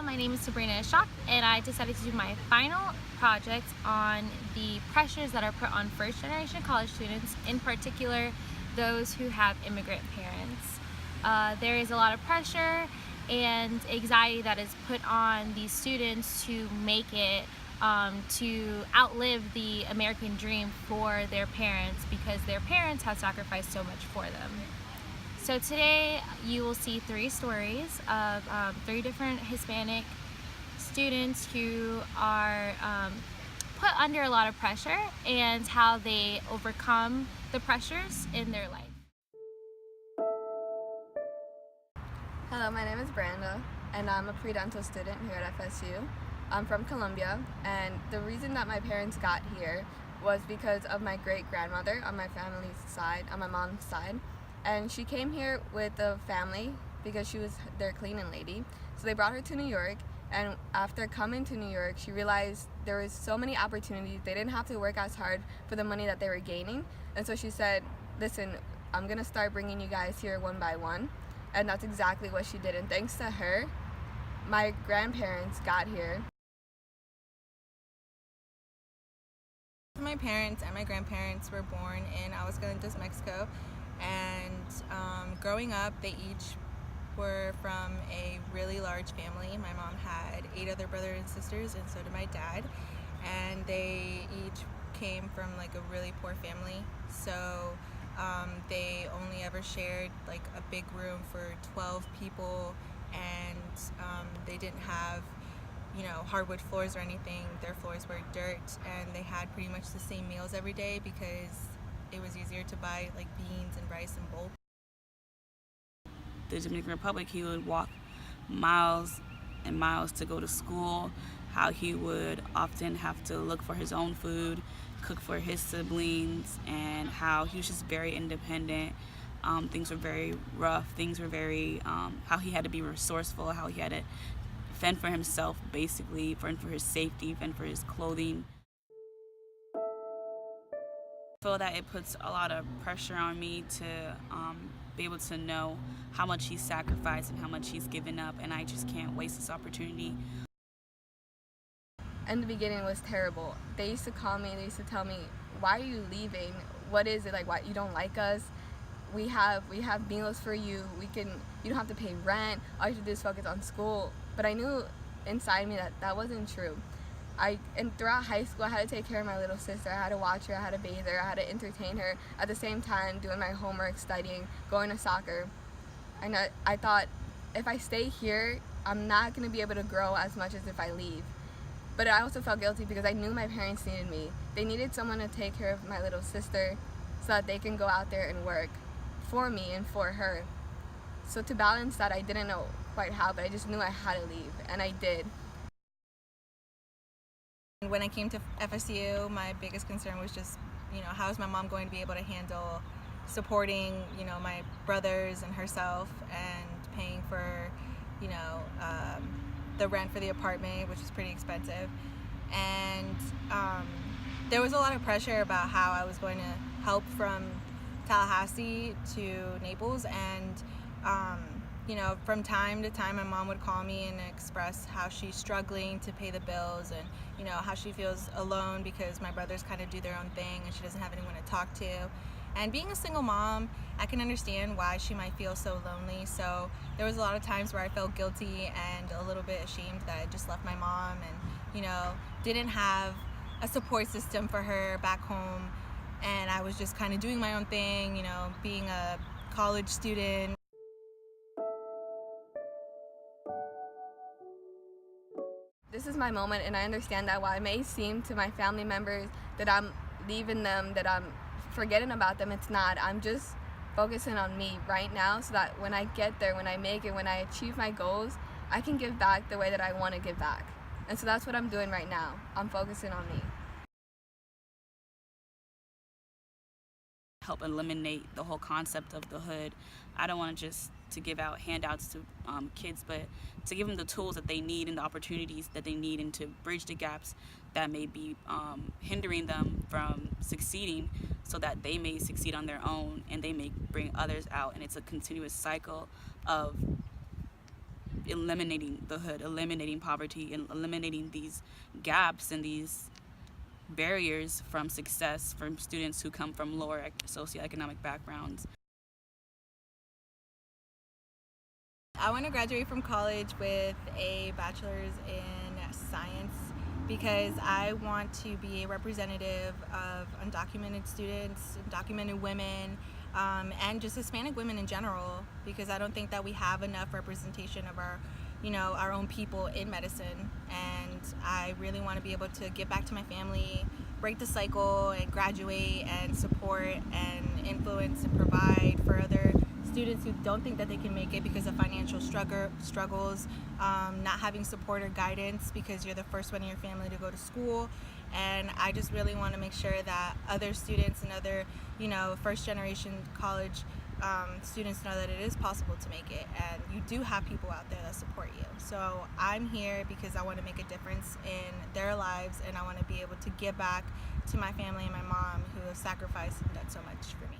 all, my name is Sabrina and I decided to do my final project on the pressures that are put on first-generation college students, in particular those who have immigrant parents. There is a lot of pressure and anxiety that is put on these students to make it, to outlive the American dream for their parents, because their parents have sacrificed so much for them. So today you will see three stories of three different Hispanic students who are put under a lot of pressure and how they overcome the pressures in their life. Hello, my name is Branda, and I'm a pre-dental student here at FSU. I'm from Colombia, and the reason that my parents got here was because of my great-grandmother on my family's side, on my mom's side. And she came here with the family because she was their cleaning lady. So they brought her to New York, and after coming to New York, she realized there was so many opportunities. They didn't have to work as hard for the money that they were gaining. And so she said, listen, I'm gonna start bringing you guys here one by one. And that's exactly what she did. And thanks to her, my grandparents got here. My parents and my grandparents were born in Aguascalientes, Mexico. And growing up, they each were from a really large family. My mom had 8 other brothers and sisters, and so did my dad. And they each came from like a really poor family. So they only ever shared like a big room for 12 people, and they didn't have, hardwood floors or anything. Their floors were dirt, and they had pretty much the same meals every day because it was easier to buy like beans and rice in bulk. The Dominican Republic, he would walk miles and miles to go to school, how he would often have to look for his own food, cook for his siblings, and how he was just very independent. Things were very rough, things were very, how he had to be resourceful, how he had to fend for himself, basically, fend for his safety, fend for his clothing. I feel that it puts a lot of pressure on me to be able to know how much he's sacrificed and how much he's given up, and I just can't waste this opportunity. In the beginning, it was terrible. They used to call me, they used to tell me, why are you leaving? What is it? Like, why you don't like us? We have meals for you. You don't have to pay rent. All you have to do is focus on school. But I knew inside me that that wasn't true. And throughout high school, I had to take care of my little sister. I had to watch her, I had to bathe her, I had to entertain her, at the same time doing my homework, studying, going to soccer. And I thought, if I stay here, I'm not going to be able to grow as much as if I leave. But I also felt guilty because I knew my parents needed me. They needed someone to take care of my little sister so that they can go out there and work for me and for her. So to balance that, I didn't know quite how, but I just knew I had to leave, and I did. When I came to FSU, my biggest concern was just, how is my mom going to be able to handle supporting, my brothers and herself, and paying for, the rent for the apartment, which is pretty expensive. And there was a lot of pressure about how I was going to help from Tallahassee to Naples, and from time to time my mom would call me and express how she's struggling to pay the bills, and how she feels alone because my brothers kind of do their own thing and she doesn't have anyone to talk to. And being a single mom, I can understand why she might feel so lonely. So there was a lot of times where I felt guilty and a little bit ashamed that I just left my mom and didn't have a support system for her back home, and I was just kind of doing my own thing, being a college student. This is my moment, and I understand that while it may seem to my family members that I'm leaving them, that I'm forgetting about them, it's not. I'm just focusing on me right now so that when I get there, when I make it, when I achieve my goals, I can give back the way that I want to give back. And so that's what I'm doing right now. I'm focusing on me. Help eliminate the whole concept of the hood. I don't want to give out handouts to kids, but to give them the tools that they need and the opportunities that they need, and to bridge the gaps that may be hindering them from succeeding, so that they may succeed on their own and they may bring others out. And it's a continuous cycle of eliminating the hood, eliminating poverty, and eliminating these gaps and these barriers from success from students who come from lower socioeconomic backgrounds. I want to graduate from college with a bachelor's in science because I want to be a representative of undocumented students, undocumented women, and just Hispanic women in general, because I don't think that we have enough representation of our own people in medicine. And I really want to be able to give back to my family, break the cycle, and graduate and support and influence and provide for other students who don't think that they can make it because of financial struggles, not having support or guidance because you're the first one in your family to go to school. And I just really want to make sure that other students and other, first generation college students know that it is possible to make it, and you do have people out there that support you. So I'm here because I want to make a difference in their lives, and I want to be able to give back to my family and my mom who have sacrificed and done so much for me.